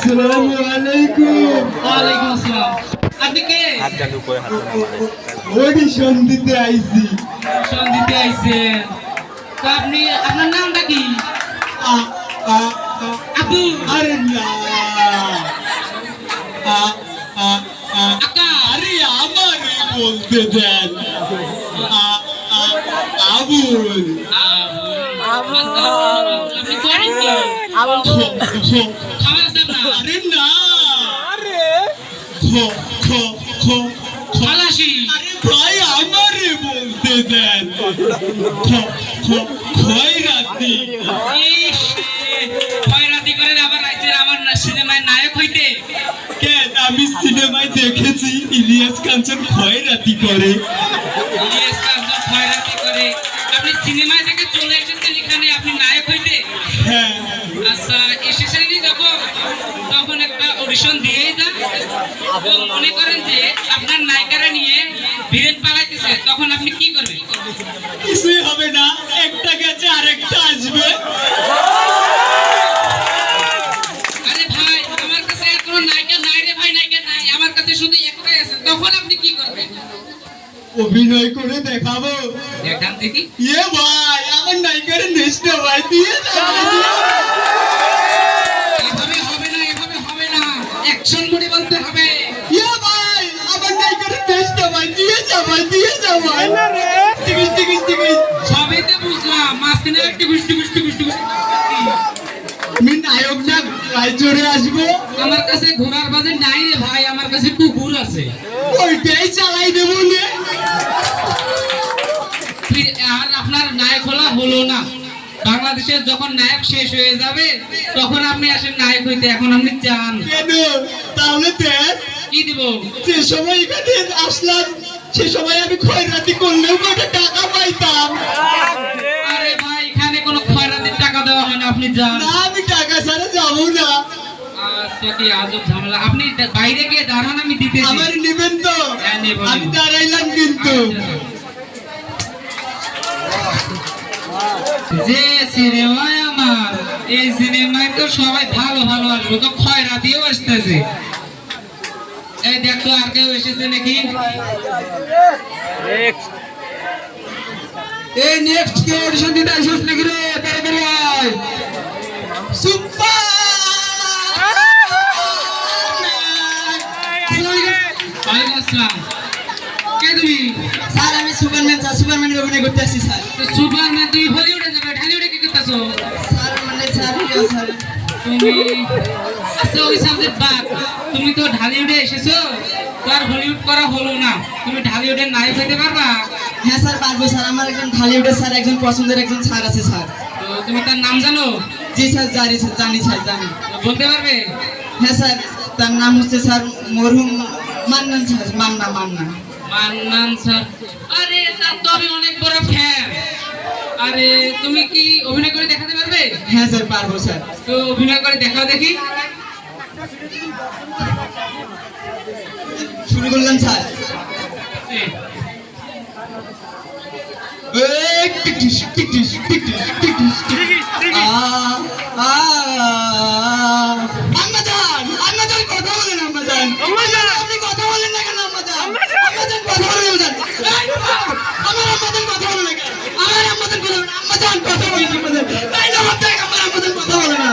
আসসালামু আলাইকুম। ওয়ালাইকুম আসসালাম। আপনি কে? অডিশন দিতে আইছি। অডিশন দিতে আইছেন? তো আপনি আপনার নামটা কি? আপু। আরে না আকা। আরে আমারে বলতে দেন। আবুল আপনি করেন কি? খাবার আছে আপনার? আরে না খালাসি। আরে ভাই আমারে বলতে দেন। খয়রাতি ইস, খয়রাতি করেন আবার আইছেন আমার সিনেমায় নায়ক হইতে। কেন আমি সিনেমায় দেখেছি ইলিয়াস কাঞ্চন খয়রাতি করে। ইলিয়াস কাঞ্চন খয়রাতি করে। আপনি সিনেমায় থেকে চলে এসেছেন এখানে আপনি নায়ক হইতে? হ্যাঁ আচ্ছা, এসেছেনই যখন তখন একটা অডিশন দিয়েই যান। তো মনে করেন যে আপনার নায়িকারা নিয়ে ভিলেন পালাইতেছে, তখন আপনি কি করবেন? কিছুই হবে না, একটা গেছে আরেকটা আসবে। আরে ভাই, আমার কাছে আর কোনো নায়িকা নাই রে ভাই, নায়িকা নাই, আমার কাছে শুধু একটাই আছে। তখন আপনি কি করবেন? অভিনয় করে দেখাবো। দেখান দেখি। ইয়ে ভাই আমার নায়িকার নেক্সট ভাই দিয়ে এভাবে হবে না, এভাবে হবে না, অ্যাকশন মোডে বলতে হবে। ইয়ে ভাই আমার নায়িকার নেক্সট ভাই দিয়ে যাবাই টিকিস সবেতে বুঝলাম, মাঝখানে একটু গুষ্টি আমি নায়ক না ভাই চড়ে আসবো। আমার কাছে ঘোড়ার বাজেট নাই রে ভাই, আমার কাছে কুকুর আছে। ওইটাই চালাই দেবো নে। আর আপনার নায়ক হলো না। বাংলাদেশের যখন নায়ক শেষ হয়ে যাবে তখন আপনি আসেন নায়ক হইতে। এখন আপনি চান কেন তাহলে দেখ কি দিব? যে সময় এখানে আসলাম সে সময় আমি খয়রাতি করলেও কত টাকা পাইতাম। আরে ভাই, এখানে কোনো খয়রাতির টাকা দেওয়া হয় না, আপনি যান। না আমি টাকা ছাড়া যাবো না। আচ্ছা, কি আজব ঝামেলা। আপনি বাইরে গিয়ে দাঁড়ান, আমি দিতেছি। আমার নিবেন তো? হ্যাঁ, নেব, আমি নেব। দাঁড়াইলাম কিন্তু। যে সিনেমায় আমার, এই সিনেমায় তো সবাই ভালো আসবে, তো খয়রাতিও আসতেছে। এই দেখ তো আর কেউ এসেছে নাকি? এই নেক্সট কে অডিশন দিতে আসছিস নাকি রে? তাড়াতাড়ি আয়। সুপার ওয়ালাইকুম আসসালাম। কে তুমি? স্যার আমি সুপারম্যান স্যার, সুপারম্যানের অভিনয় করতে আসছি স্যার। তো সুপারম্যান, তুমি হলিউডে যাবে, ঢালিউডে কি করতেছো? স্যার মানে স্যার স্যার তুমি আচ্ছা, ওই সাবজেক্ট বাদ। তুমি তো ঢালিউডে এসেছো, তো আর হলিউড করা হলো না। তুমি ঢালিউডের নায়ক হইতে পারবা? হ্যাঁ স্যার পারবো স্যার। আমার একজন ঢালিউডের স্যার, একজন পছন্দের একজন স্যার আছে স্যার। তো তুমি তার নাম জানো? জি স্যার জানি স্যার জানি। বলতে পারবে? হ্যাঁ স্যার, তার নাম হচ্ছে স্যার মরহুম মান্নান স্যার। মান্নান স্যার। আরে তার তো আমি অনেক বড় ফ্যান। আরে তুমি কি অভিনয় করে দেখাতে পারবে? হ্যাঁ স্যার পারবো স্যার। তো অভিনয় করে দেখাও দেখি। শুরু করলাম স্যার। আম্মাজান কথা বলেন। আপনি কথা বলেন না কেন? আম্মাজান কথা বলেন। আমার আম্মাজান কথা বলেন না কেন? আমার আম্মাজান কথা বলেন। আম্মাজান কথা বলেন। তাই না আমার আম্মাজান কথা বলে না।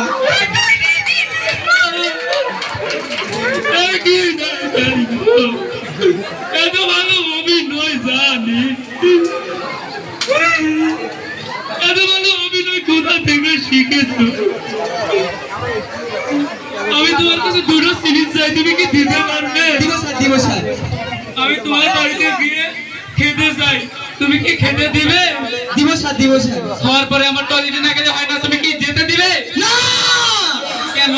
এত ভালো অভিনয় জানি, এত ভালো অভিনয় কোথা থেকে শিখেছো? আমি তোমার কাছে দুটো সিরিজ চাই, তুমি কি দিতে পারবে? দিব স্যার। আমি তোমার বাড়িতে গিয়ে খেতে চাই, তুমি কি খেতে দিবে? দিব স্যার। খাওয়ার পরে আমার টয়লেটে না গেলে হয় না, তুমি কি যেতে দিবে? না কেন?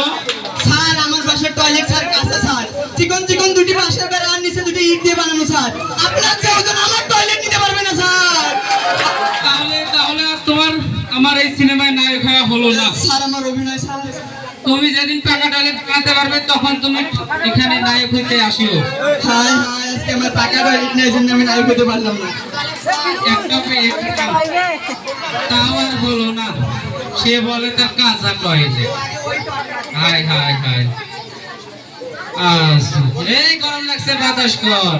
স্যার আমার বাসার টয়লেট স্যার কাছে স্যার, চিকন দুটি বাসার বেড়া আর নিচে দুটি ইট দিয়ে বানানো স্যার। আপনার যে ওজন আমার টয়লেট নিতে পারবে না স্যার। তাহলে আর তোমার আমার এই সিনেমায় নায়ক হওয়া হলো না। স্যার আমার অভিনয় স্যার। তুমি যেদিন পাকা টয়লেট বানাতে পারবে তখন তুমি এখানে নায়ক হইতে আসিও। হাই আজকে আমার পাকা টয়লেট নেই, জন্য আমি নায়ক হতে পারলাম না। একটা পেয়ে তাও আর হলো না। সে বলে তার কাঁচা টয়লেট। হায় আচ্ছা এই গরম লাগছে বাতাস কর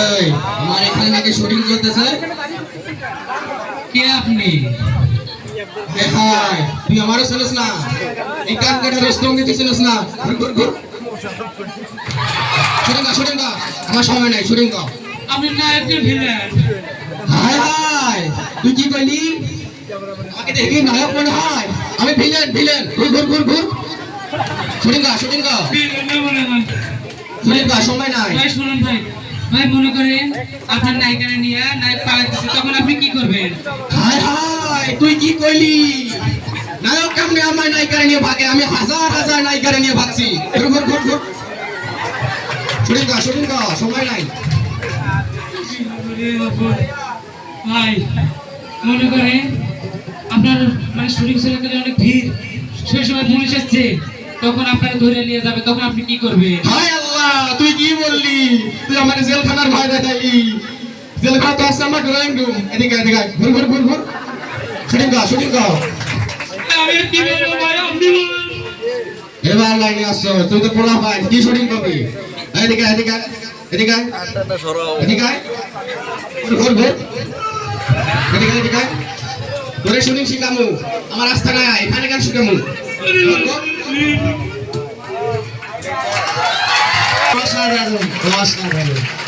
এই আমার এখানে নাকি শুটিং চলতেছে কে আপনি দেখাই তুই আমারও শুনিস না এই কান কাটা রস্তম দিতে শুনিস না ঘুর ঘুর শুটিং কর আমার সময় নাই শুটিং কর আপনি নায়কের ভিলেন হায় হায় তুই কি কইলি আমাকে দেখি নায়ক মনে হয় আমি ভিলেন ঘুর ঘুর ঘুর ঘুর শুটিং কর ভিলেন না মনে হয় শুটিং কর সময় নাই ভাই শুনুন ভাই ভাই মনে করেন আপনার নায়িকারে নিয়ে নায়ক পালাইতেছে তখন আপনি কি করবেন হায় হায় তুই কি কইলি নায়ক কেমনে আমার নায়িকারে নিয়ে ভাগে আমি হাজার নায়িকারে নিয়ে ভাগছি ঘুর ঘুর ঘুর ঘুর শুটিং কর সময় নাই ভাই মনে করেন আপনার মানে শুটিং সেন্টারে অনেক ভিড় সেই সময় পুলিশ আসছে তখন আপনারা ধরে নিয়ে যাবে তখন আপনি কি করবেন হায় আল্লাহ তুই কি বললি তুই আমার জেলখানার ভয় দেখাইলি জেলখানা তো আছে আমার ড্রয়িং রুম এদিকে ঘুর ঘুর ঘুর ঘুর শুটিং কর আমি আর কি বলবো ভাই আপনি বলুন এবার লাইনে আসছো তুই তো পোলা ভাই কি শুটিং করবি এদিকে ঘুর ঘুর এদিকে তোরে শুটিং শিখামু আমার রাস্তা নাই এখানে গান শিখামু নমস্কার